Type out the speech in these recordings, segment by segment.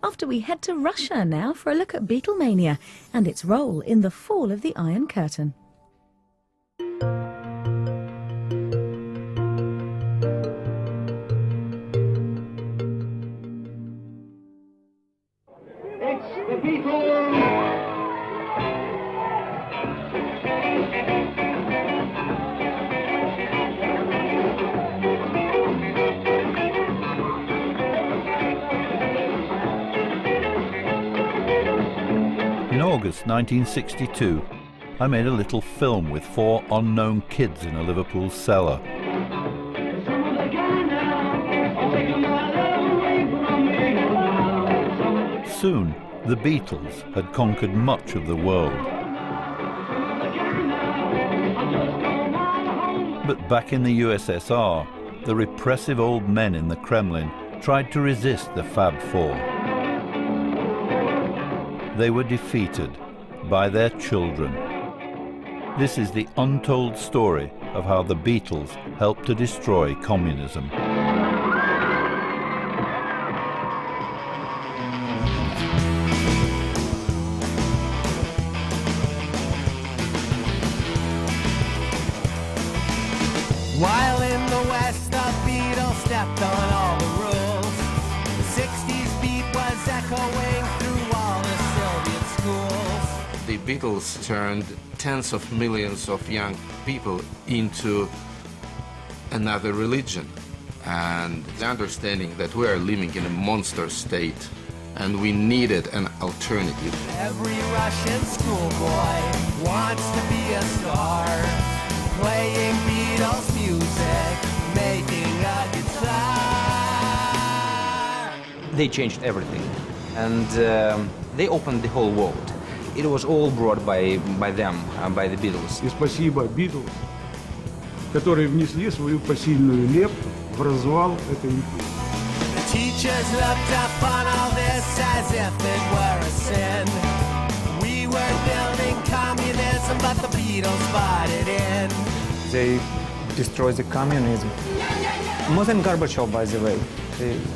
After we head to Russia now for a look at Beatlemania and its role in the fall of the Iron Curtain. It's the Beatles! In August 1962, I made a little film with 4 unknown kids in a Liverpool cellar. Soon, the Beatles had conquered much of the world. But back in the USSR, the repressive old men in the Kremlin tried to resist the Fab Four. They were defeated by their children. This is the untold story of how the Beatles helped to destroy communism. While in the West, the Beatles stepped on all the rules. The 60s beat was echoing through all the Soviet schools. The Beatles turned tens of millions of young people into another religion, and the understanding that we are living in a monster state and we needed an alternative. Every Russian schoolboy wants to be a star, playing Beatles music, making a guitar. They changed everything, and they opened the whole world. It was all brought by them, by the Beatles. И спасибо Beatles, которые внесли свою посильную лепту в развал этой империи. The teachers looked upon all this as if it were a sin. We were building communism, but the Beatles bought it in. They destroyed the communism. More than Gorbachev, by the way.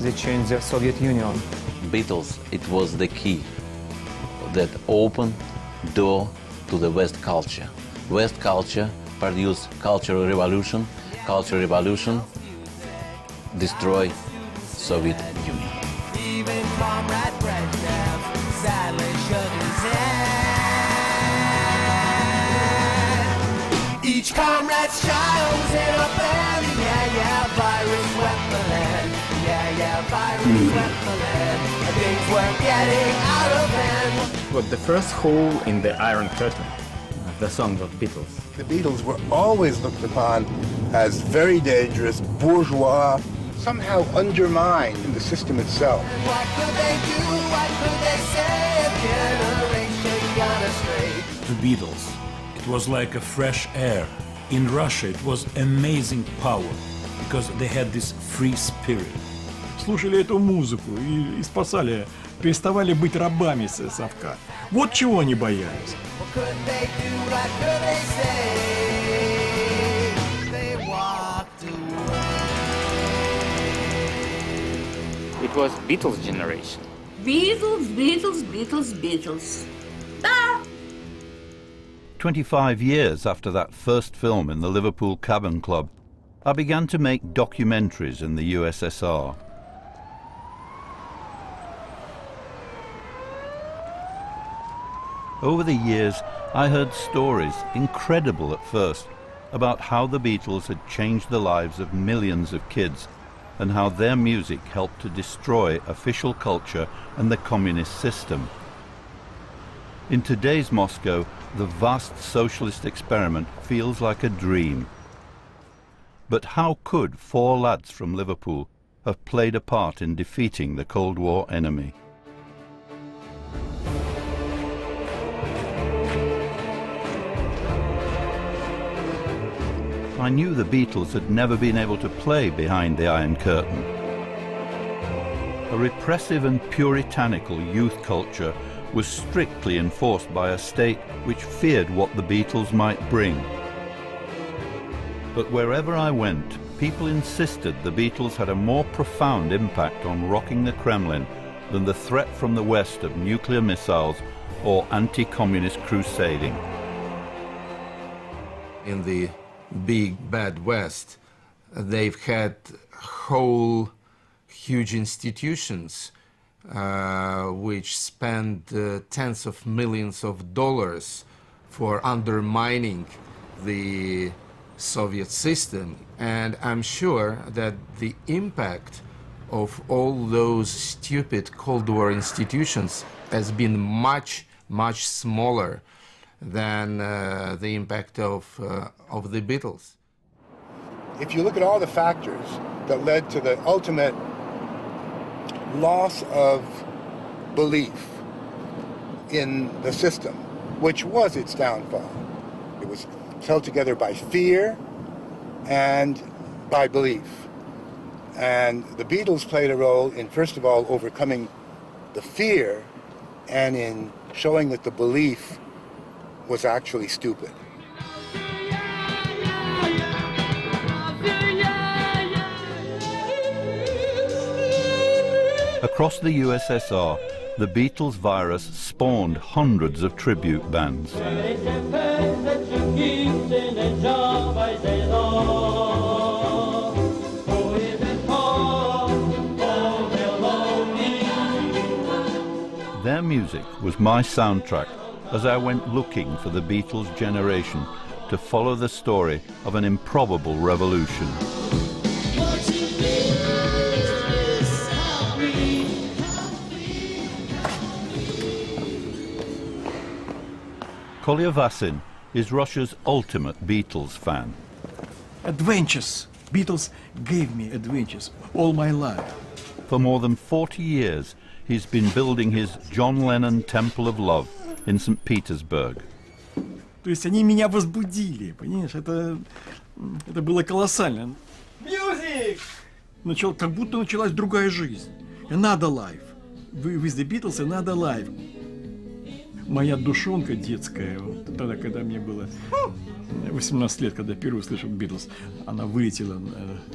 They changed the Soviet Union. Beatles, it was the key that opened door to the West culture. West culture produced cultural revolution. Cultural revolution destroy Soviet Union. Even Comrade Brezhnev sadly shook his head. Each comrade's child was in a band. Yeah, yeah, virus swept the land. Yeah, yeah, virus swept the land. Things were getting out of hand. But the first hole in the Iron Curtain, the song of Beatles. The Beatles were always looked upon as very dangerous, bourgeois, somehow undermined in the system itself. What could they do? What could they say? A generation gone astray. The Beatles, it was like a fresh air. In Russia, it was amazing power because they had this free spirit. Слушали эту музыку и спасали, переставали быть рабами совка. Вот чего они боялись. What could they do? What could they say? They walked away. It was Beatles generation. Beatles, Beatles, Beatles, Beatles. Ah! 25 years after that first film in the Liverpool Cavern Club, I began to make documentaries in the USSR. Over the years, I heard stories, incredible at first, about how the Beatles had changed the lives of millions of kids and how their music helped to destroy official culture and the communist system. In today's Moscow, the vast socialist experiment feels like a dream. But how could 4 lads from Liverpool have played a part in defeating the Cold War enemy? I knew the Beatles had never been able to play behind the Iron Curtain. A repressive and puritanical youth culture was strictly enforced by a state which feared what the Beatles might bring. But wherever I went, people insisted the Beatles had a more profound impact on rocking the Kremlin than the threat from the West of nuclear missiles or anti-communist crusading. In the big bad West, they've had whole huge institutions which spend tens of millions of dollars for undermining the Soviet system. And I'm sure that the impact of all those stupid Cold War institutions has been much, much smaller than the impact of the Beatles. If you look at all the factors that led to the ultimate loss of belief in the system, which was its downfall, it was held together by fear and by belief. And the Beatles played a role in, first of all, overcoming the fear and in showing that the belief was actually stupid. Across the USSR, the Beatles virus spawned hundreds of tribute bands. Their music was my soundtrack as I went looking for the Beatles' generation to follow the story of an improbable revolution. Kolya Vasin is Russia's ultimate Beatles fan. Adventures. Beatles gave me adventures all my life. For more than 40 years, he's been building his John Lennon Temple of Love in St. Petersburg. То есть они меня возбудили, понимаешь? Это было колоссально. Music! Как будто началась другая жизнь. Another life. With the Beatles, another life. Моя душонка детская, вот тогда, когда мне было 18 лет, когда впервые услышал Beatles, она вылетела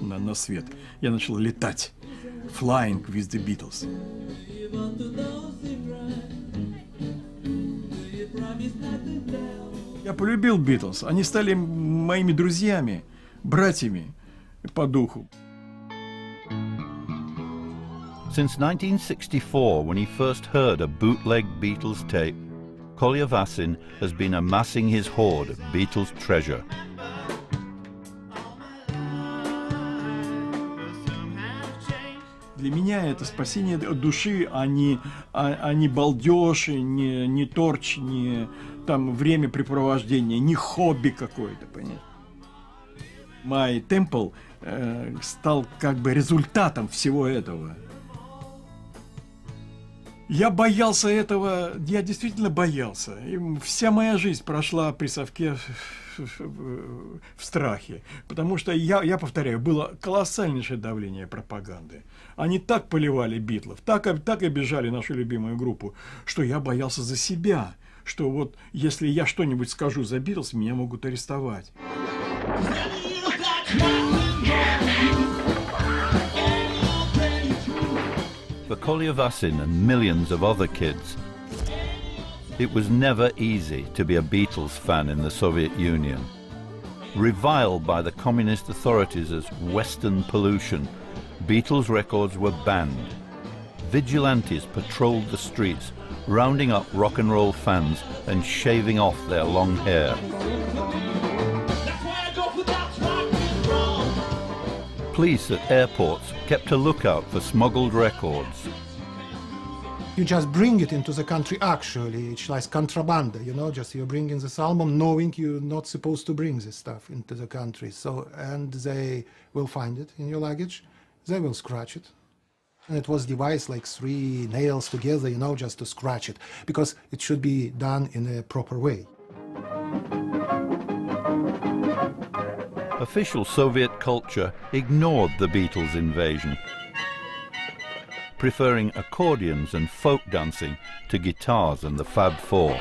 на свет. Я начал летать. Flying with the Beatles. Я полюбил Beatles. Они стали моими друзьями, братьями по духу. Since 1964, when he first heard a bootleg Beatles tape, Kolya Vasin has been amassing his hoard of Beatles treasure. Для меня это спасение души, а не балдеж, не торч, не там времяпрепровождение, не хобби какое-то, понимаешь? My Temple стал как бы результатом всего этого. Я боялся этого, я действительно боялся. И вся моя жизнь прошла при совке в страхе. Потому что, я повторяю, было колоссальнейшее давление пропаганды. Они так поливали Битлов, так обижали нашу любимую группу, что я боялся за себя. Что вот если я что-нибудь скажу за Битлз, меня могут арестовать. For Kolya Vasin and millions of other kids, it was never easy to be a Beatles fan in the Soviet Union. Reviled by the communist authorities as Western pollution, Beatles records were banned. Vigilantes patrolled the streets, rounding up rock and roll fans and shaving off their long hair. Police at airports kept a lookout for smuggled records. You just bring it into the country actually, it's like contraband, you know, just you're bringing this album knowing you're not supposed to bring this stuff into the country. So, and they will find it in your luggage, they will scratch it. And it was devised like 3 nails together, you know, just to scratch it, because it should be done in a proper way. Official Soviet culture ignored the Beatles' invasion, preferring accordions and folk dancing to guitars and the Fab Four.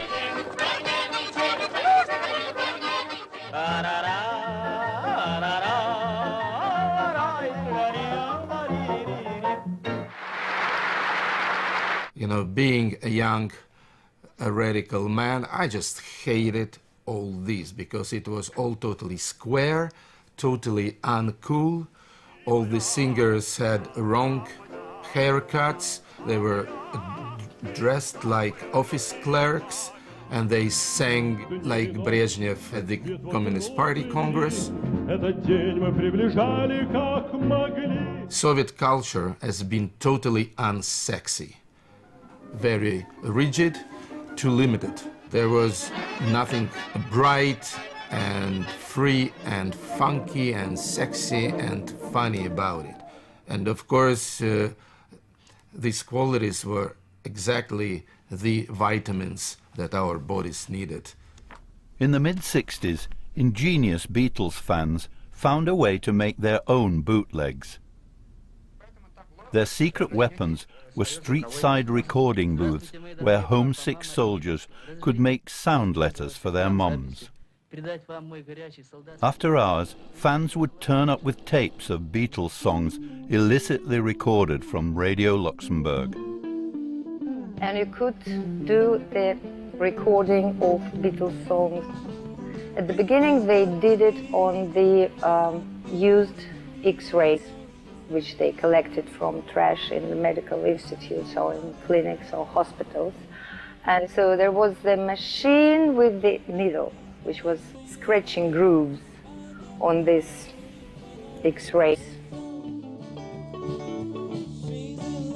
know, being a young, radical man, I just hated all this because it was all totally square, totally uncool. All the singers had wrong haircuts. They were dressed like office clerks, and they sang like Brezhnev at the Communist Party Congress. Soviet culture has been totally unsexy, very rigid, too limited. There was nothing bright and free and funky and sexy and funny about it. And of course, these qualities were exactly the vitamins that our bodies needed. In the mid-60s, ingenious Beatles fans found a way to make their own bootlegs. Their secret weapons were street-side recording booths where homesick soldiers could make sound letters for their mums. After hours, fans would turn up with tapes of Beatles songs illicitly recorded from Radio Luxembourg. And you could do the recording of Beatles songs. At the beginning they did it on the used X-rays, which they collected from trash in the medical institutes or in clinics or hospitals. And so there was the machine with the needle, which was scratching grooves on this X-rays.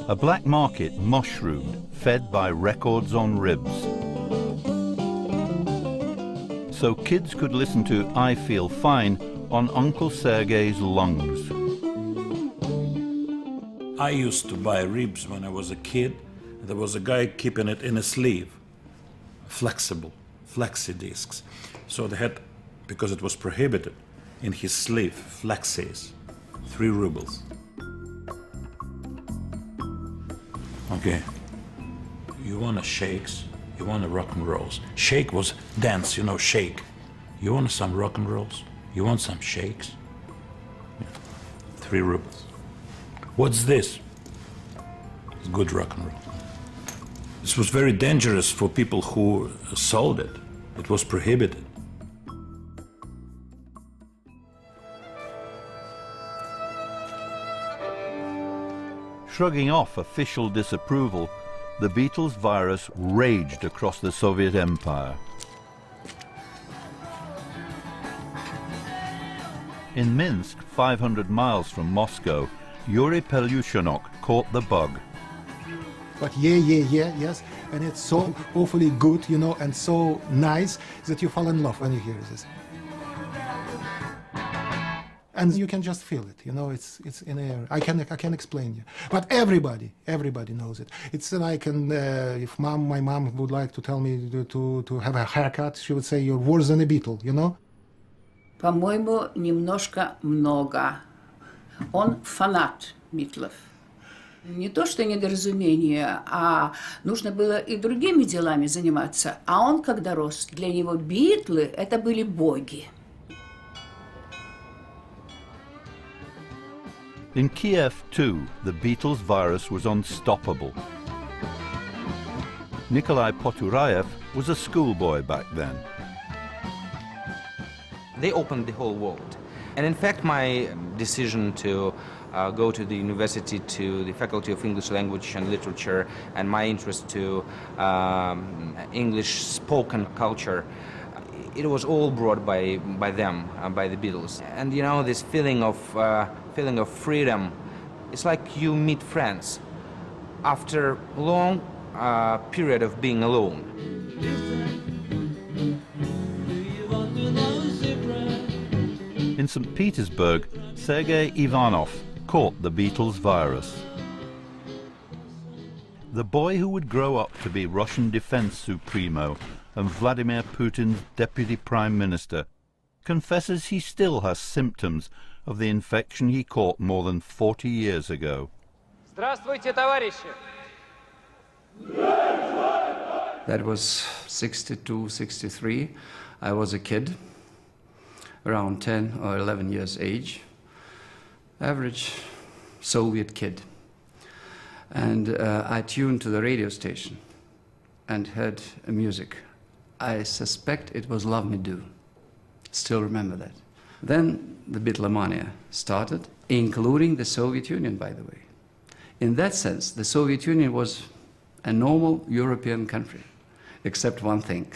A black market mushroomed, fed by records on ribs. So kids could listen to I Feel Fine on Uncle Sergei's lungs. I used to buy ribs when I was a kid. There was a guy keeping it in a sleeve, flexible, flexi discs. So they had, because it was prohibited, in his sleeve, flexis, 3 rubles. Okay, you want a shakes, you want a rock and rolls. Shake was dance, you know, shake. You want some rock and rolls? You want some shakes? 3 rubles. What's this? It's good rock and roll. This was very dangerous for people who sold it. It was prohibited. Shrugging off official disapproval, the Beatles virus raged across the Soviet Empire. In Minsk, 500 miles from Moscow, Yuri Pelushanok caught the bug. But yes, and it's so awfully good, you know, and so nice that you fall in love when you hear this. And you can just feel it, you know, it's in the air. I can explain you. But everybody knows it. It's like, if my mom would like to tell me to have a haircut, she would say, you're worse than a Beatle, you know? По-моему, немножко много. Он фанат Битлов. Не то, что недоразумение, а нужно было и другими делами заниматься. А он, когда рос, для него Битлы – это были боги. In Kiev, too, the Beatles virus was unstoppable. Nikolai Poturayev was a schoolboy back then. They opened the whole world. And in fact, my decision to go to the university, to the Faculty of English Language and Literature, and my interest to English spoken culture, it was all brought by them, by the Beatles. And you know, this feeling of freedom, it's like you meet friends after a long period of being alone. In St. Petersburg, Sergei Ivanov caught the Beatles virus. The boy who would grow up to be Russian defense supremo and Vladimir Putin's deputy prime minister confesses he still has symptoms of the infection he caught more than 40 years ago. Здравствуйте, товарищи! That was 62, 63. I was a kid, around 10 or 11 years age, average Soviet kid. And I tuned to the radio station and heard music. I suspect it was Love Me Do. Still remember that. Then the Beatlemania started, including the Soviet Union, by the way. In that sense, the Soviet Union was a normal European country, except one thing.